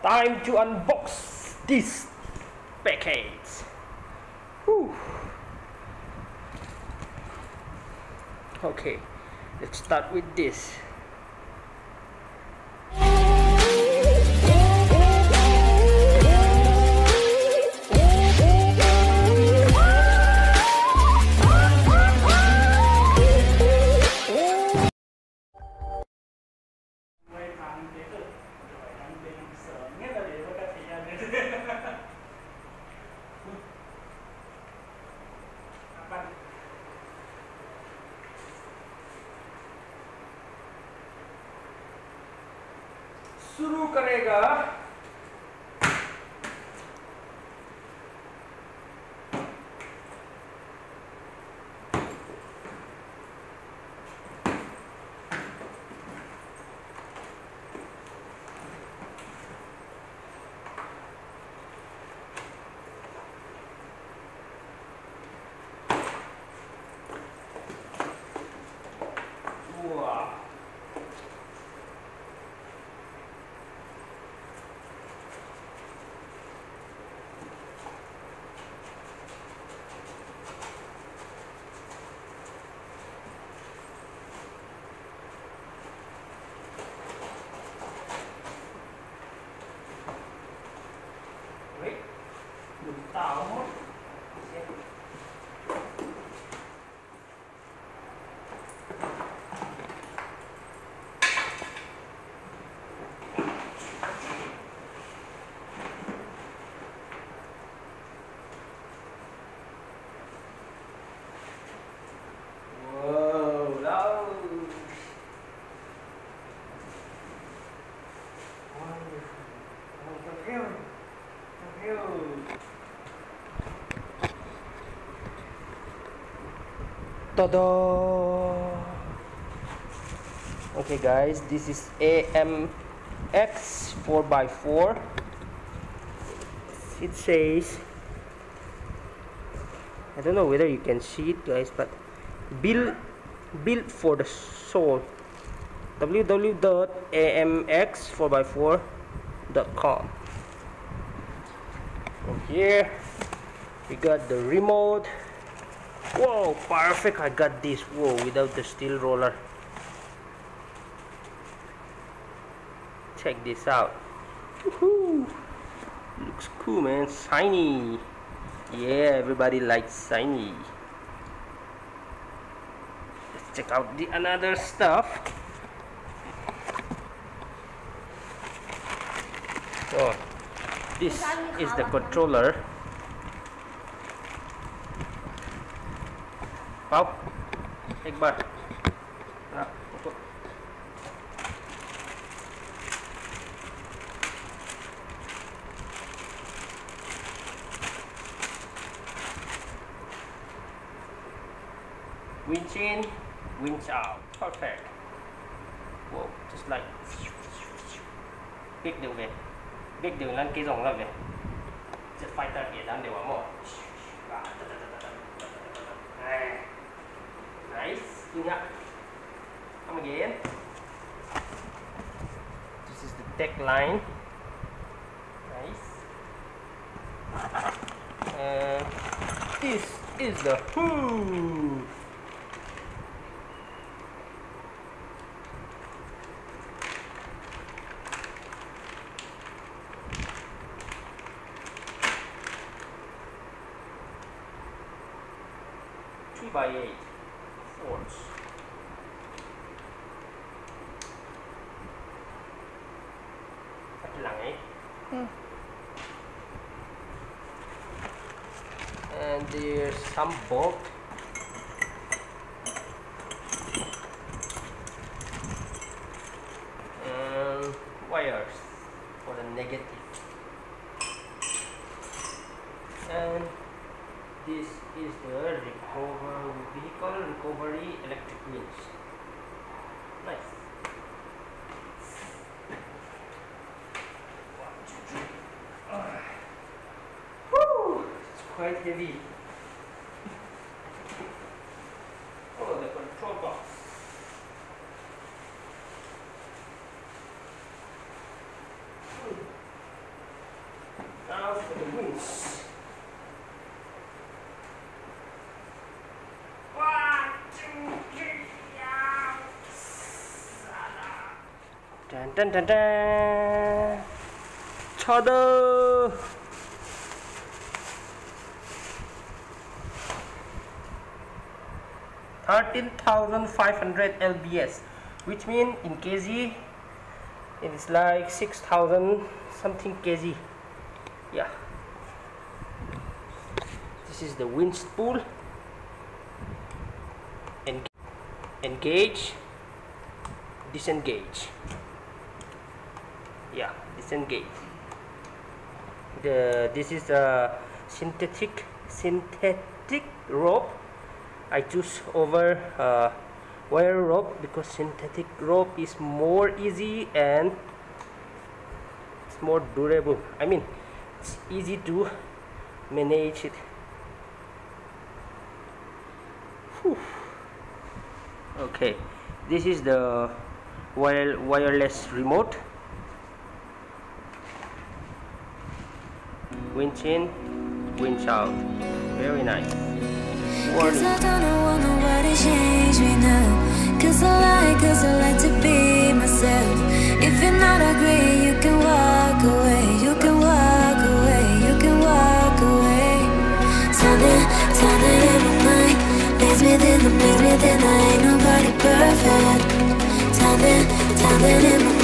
Time to unbox this package. Whew. Okay, let's start with this. शुरू करेगा Tada! Okay guys, this is AMX 4x4. It says, I don't know whether you can see it guys, but built for the soul. www.amx4x4.com. And here we got the remote. Whoa, perfect! I got this. Whoa, without the steel roller. Check this out. Woohoo! Looks cool, man. Shiny. Yeah, everybody likes shiny. Let's check out the another stuff. So, this is the controller. Wow, एक बार winch in, winch out, perfect. Whoa, just like big đường về, big đường lên cái dòng là về, just fighter kia đang đều ở một. Nice. Come again. This is the deck line. Nice. And this is the hood. By 8 fourths. And there's some bolt. And wires for the negative. And this is the vehicle recovery electric winch. Nice. 1, 2, 3. Woo! It's quite heavy. Oh, the control box. Dun dun dun dun. Ta-da! 13,500 lbs, which means in kg it is like 6,000 something kg. Yeah, this is the winch spool. Engage, disengage. Yeah, disengage. This is a synthetic rope. I choose over wire rope because synthetic rope is more easy and it's more durable. I mean, it's easy to manage it. Whew. Okay, this is the wireless remote. Winch in, winch out. Very nice. Cause I don't want nobody change me now. Cause I like to be myself. If you're not agree, you can walk away. You can walk away. You can walk away. Something in my mind makes me think I ain't nobody perfect. Something in my mind